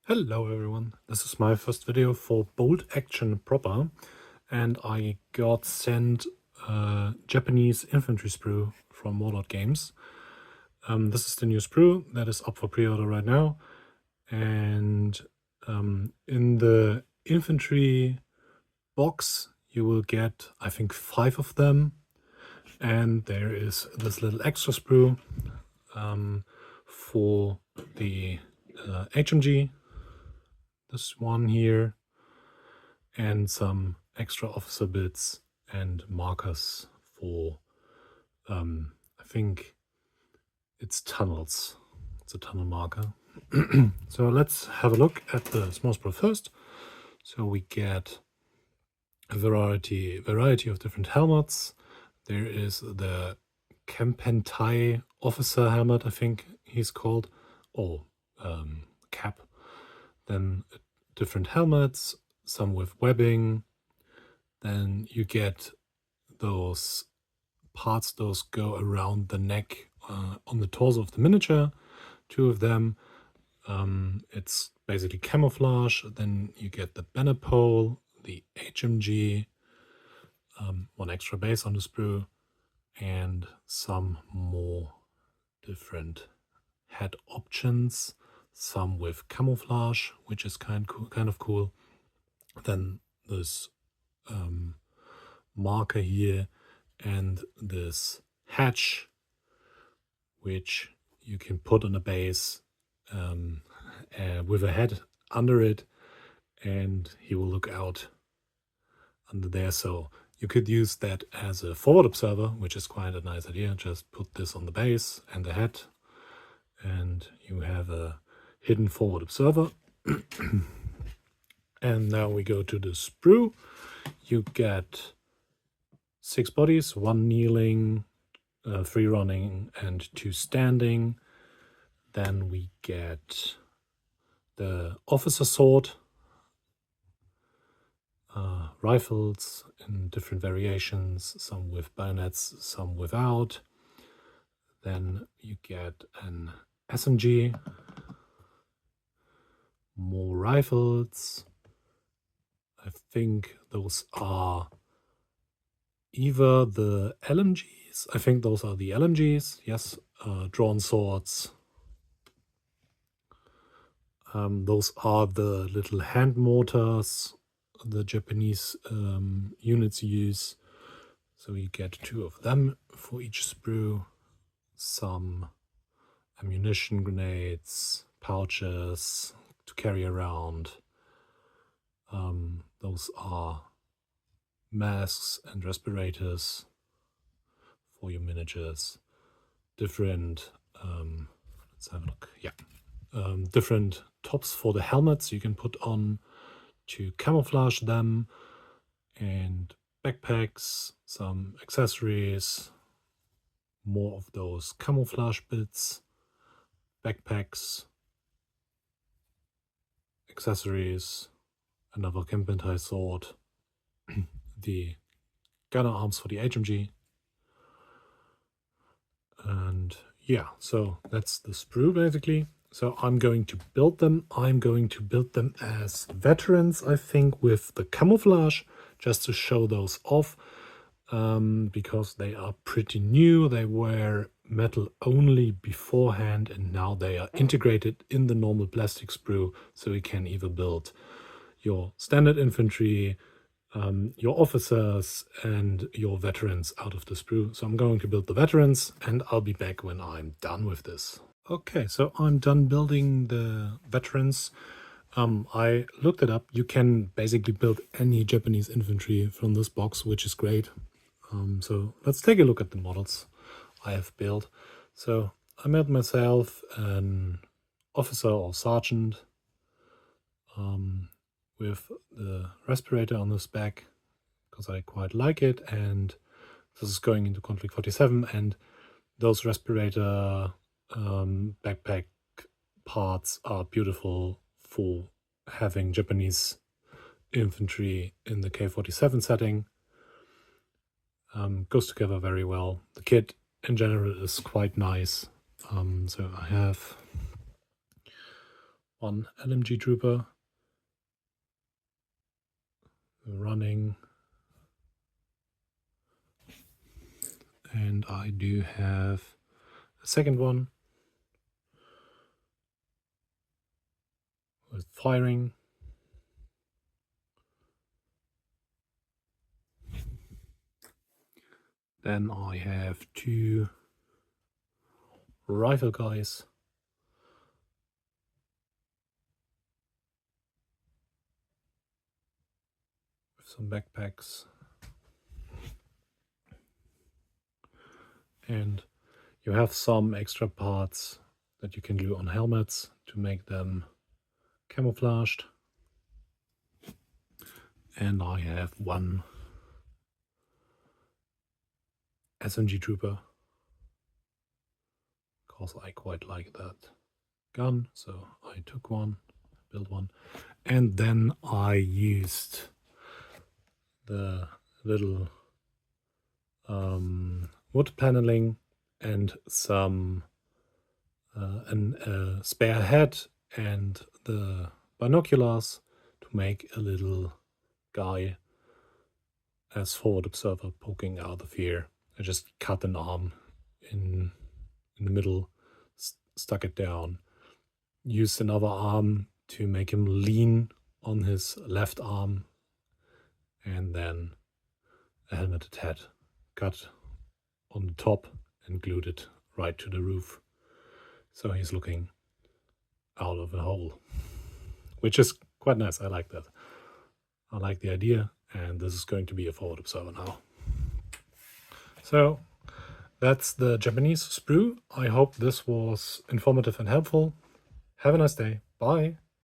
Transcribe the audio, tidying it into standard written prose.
Hello everyone, this is my first video for Bolt Action proper, and I got sent Japanese Infantry Sprue from Warlord Games. This is the new sprue that is up for pre-order right now, and in the infantry box you will get, I think, 5 of them, and there is this little extra sprue for the HMG, this one here, and some extra officer bits and markers for, I think it's tunnels. It's a tunnel marker. So let's have a look at the small sprue first. So we get a variety of different helmets. There is the Kempentai officer helmet, I think he's called, or cap. Then different helmets, some with webbing. Then you get those parts, those go around the neck on the torso of the miniature, 2 of them. It's basically camouflage. Then you get the banner pole, the HMG, 1 extra base on the sprue, and some more different head options, some with camouflage, which is kind of cool. Then this marker here and this hatch, which you can put on a base with a head under it, and he will look out under there. So you could use that as a forward observer, which is quite a nice idea. Just put this on the base and the head, and you have a hidden forward observer. And now we go to the sprue. You get 6 bodies, 1 kneeling, 3 running, and 2 standing. Then we get the officer sword, rifles in different variations, some with bayonets, some without. Then you get an SMG, more rifles. I think those are either the LMGs. I think those are the LMGs, yes. Drawn swords. Those are the little hand mortars the Japanese units use. So you get 2 of them for each sprue. Some ammunition grenades, pouches to carry around. Those are masks and respirators for your miniatures. Different, let's have a look. Yeah, different tops for the helmets you can put on to camouflage them, and backpacks, some accessories, more of those camouflage bits, backpacks, accessories, another Kempentai sword, the gunner arms for the HMG, and yeah, so that's the sprue basically. So I'm going to build them. I'm going to build them as veterans, I think, with the camouflage, just to show those off, because they are pretty new. They were metal only beforehand, and now they are integrated in the normal plastic sprue, so you can either build your standard infantry, your officers, and your veterans out of the sprue. So I'm going to build the veterans, and I'll be back when I'm done with this. Okay, so I'm done building the veterans. I looked it up. You can basically build any Japanese infantry from this box, which is great. So let's take a look at the models I have built. So I made myself an officer or sergeant with the respirator on his back, because I quite like it, and this is going into Conflict 47, and those respirator backpack parts are beautiful for having Japanese infantry in the K-47 setting. Goes together very well. The kit in general is quite nice. So I have one LMG trooper running, and I do have a second one with firing. Then I have two rifle guys with some backpacks. And you have some extra parts that you can glue on helmets to make them camouflaged. And I have one SMG trooper, because I quite like that gun, so I took one, built one, and then I used the little wood paneling and some a spare head and the binoculars to make a little guy as forward observer poking out of here. I just cut an arm in the middle, stuck it down, used another arm to make him lean on his left arm, and then a helmeted head cut on the top and glued it right to the roof. So he's looking out of a hole, which is quite nice. I like that. I like the idea, and this is going to be a forward observer now. So that's the Japanese sprue. I hope this was informative and helpful. Have a nice day. Bye.